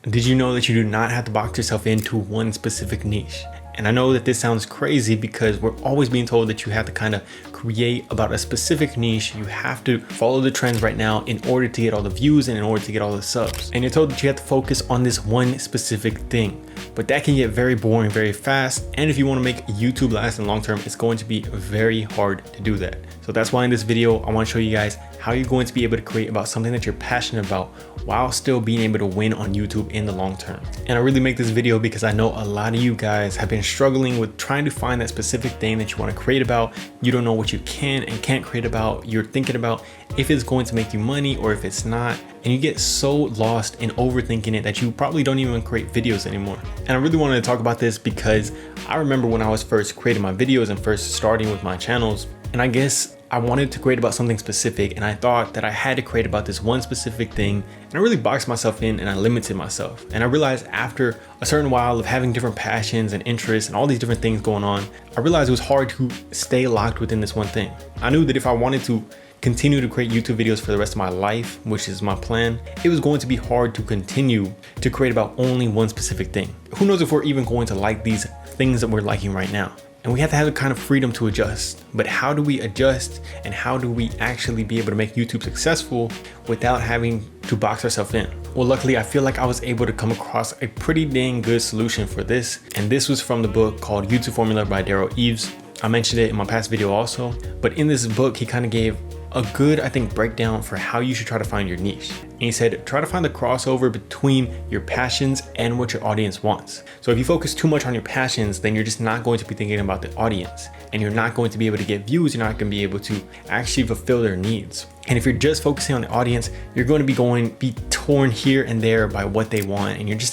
Did you know that you do not have to box yourself into one specific niche? And I know that this sounds crazy because we're always being told that you have to kind of create about a specific niche. You have to follow the trends right now in order to get all the views and in order to get all the subs. And you're told that you have to focus on this one specific thing. But that can get very boring very fast. And if you want to make YouTube last and long term, it's going to be very hard to do that. So that's why in this video, I want to show you guys how you're going to be able to create about something that you're passionate about while still being able to win on YouTube in the long term. And I really make this video because I know a lot of you guys have been struggling with trying to find that specific thing that you want to create about. You don't know what you can and can't create about. You're thinking about if it's going to make you money or if it's not. And you get so lost in overthinking it that you probably don't even create videos anymore. And I really wanted to talk about this because I remember when I was first creating my videos and first starting with my channels, and I guess I wanted to create about something specific, and I thought that I had to create about this one specific thing, and I really boxed myself in and I limited myself. And I realized after a certain while of having different passions and interests and all these different things going on, I realized it was hard to stay locked within this one thing. I knew that if I wanted to continue to create YouTube videos for the rest of my life, which is my plan, it was going to be hard to continue to create about only one specific thing. Who knows if we're even going to like these things that we're liking right now? And we have to have the kind of freedom to adjust. But how do we adjust and how do we actually be able to make YouTube successful without having to box ourselves in? Well, luckily, I feel like I was able to come across a pretty dang good solution for this. And this was from the book called YouTube Formula by Daryl Eves. I mentioned it in my past video also, but in this book, he kind of gave a good, I think, breakdown for how you should try to find your niche. And he said, try to find the crossover between your passions and what your audience wants. So if you focus too much on your passions, then you're just not going to be thinking about the audience, and you're not going to be able to get views. You're not going to be able to actually fulfill their needs. And if you're just focusing on the audience, you're going to be torn here and there by what they want. And you're going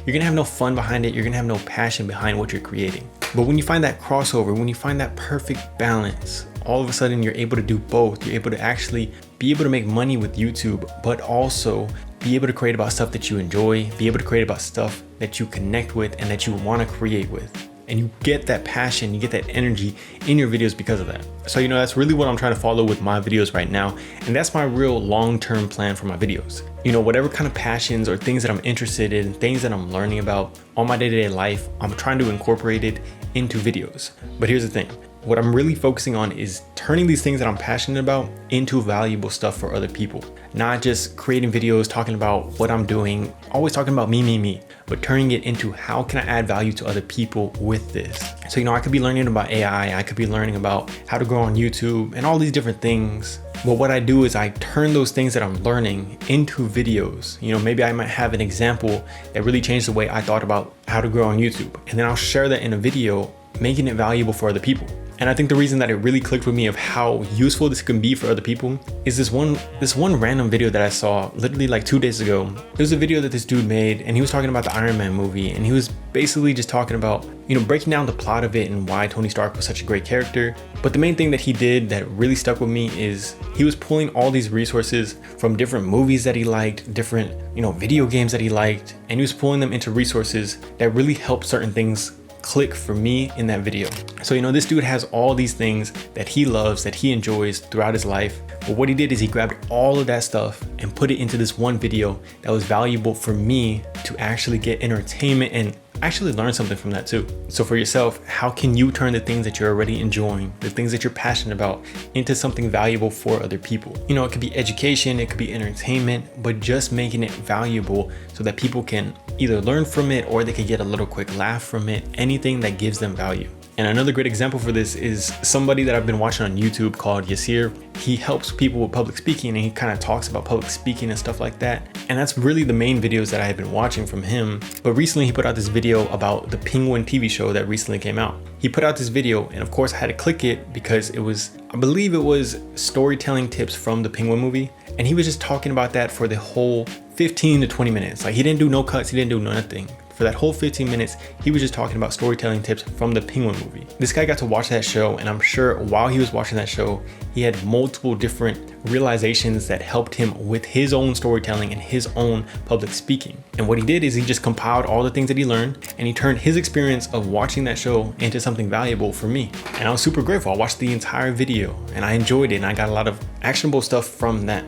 to have no fun behind it. You're going to have no passion behind what you're creating. But when you find that crossover, when you find that perfect balance, all of a sudden you're able to do both. You're able to actually be able to make money with YouTube, but also be able to create about stuff that you enjoy, be able to create about stuff that you connect with and that you want to create with. And you get that passion, you get that energy in your videos because of that. So, that's really what I'm trying to follow with my videos right now. And that's my real long-term plan for my videos. Whatever kind of passions or things that I'm interested in, things that I'm learning about on my day-to-day life, I'm trying to incorporate it into videos. But here's the thing. What I'm really focusing on is turning these things that I'm passionate about into valuable stuff for other people. Not just creating videos, talking about what I'm doing, always talking about me, but turning it into how can I add value to other people with this. So, I could be learning about AI, I could be learning about how to grow on YouTube and all these different things. But what I do is I turn those things that I'm learning into videos. Maybe I might have an example that really changed the way I thought about how to grow on YouTube. And then I'll share that in a video, making it valuable for other people. And I think the reason that it really clicked with me of how useful this can be for other people is this one random video that I saw literally like 2 days ago. It was a video that this dude made, and he was talking about the Iron Man movie, and he was basically just talking about, breaking down the plot of it and why Tony Stark was such a great character. But the main thing that he did that really stuck with me is he was pulling all these resources from different movies that he liked, different, video games that he liked, and he was pulling them into resources that really helped certain things click for me in that video. So, this dude has all these things that he loves, that he enjoys throughout his life. But what he did is he grabbed all of that stuff and put it into this one video that was valuable for me to actually get entertainment and actually learn something from that too. So for yourself, how can you turn the things that you're already enjoying, the things that you're passionate about, into something valuable for other people? It could be education, it could be entertainment, but just making it valuable so that people can either learn from it or they can get a little quick laugh from it, anything that gives them value. And another great example for this is somebody that I've been watching on YouTube called Yasir. He helps people with public speaking, and he kind of talks about public speaking and stuff like that. And that's really the main videos that I have been watching from him. But recently he put out this video about the Penguin TV show that recently came out. He put out this video, and of course I had to click it because it was, I believe it was storytelling tips from the Penguin movie. And he was just talking about that for the whole 15 to 20 minutes. Like, he didn't do no cuts, he didn't do nothing. For that whole 15 minutes, he was just talking about storytelling tips from the Penguin movie. This guy got to watch that show, and I'm sure while he was watching that show, he had multiple different realizations that helped him with his own storytelling and his own public speaking. And what he did is he just compiled all the things that he learned, and he turned his experience of watching that show into something valuable for me. And I was super grateful. I watched the entire video and I enjoyed it, and I got a lot of actionable stuff from that.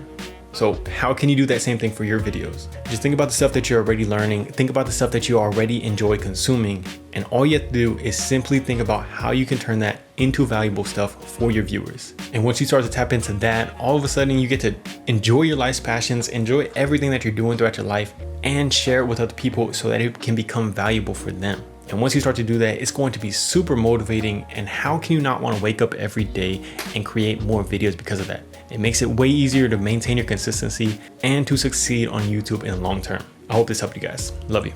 So how can you do that same thing for your videos? Just think about the stuff that you're already learning, think about the stuff that you already enjoy consuming, and all you have to do is simply think about how you can turn that into valuable stuff for your viewers. And once you start to tap into that, all of a sudden you get to enjoy your life's passions, enjoy everything that you're doing throughout your life, and share it with other people so that it can become valuable for them. And once you start to do that, it's going to be super motivating. And how can you not want to wake up every day and create more videos because of that? It makes it way easier to maintain your consistency and to succeed on YouTube in the long term. I hope this helped you guys. Love you.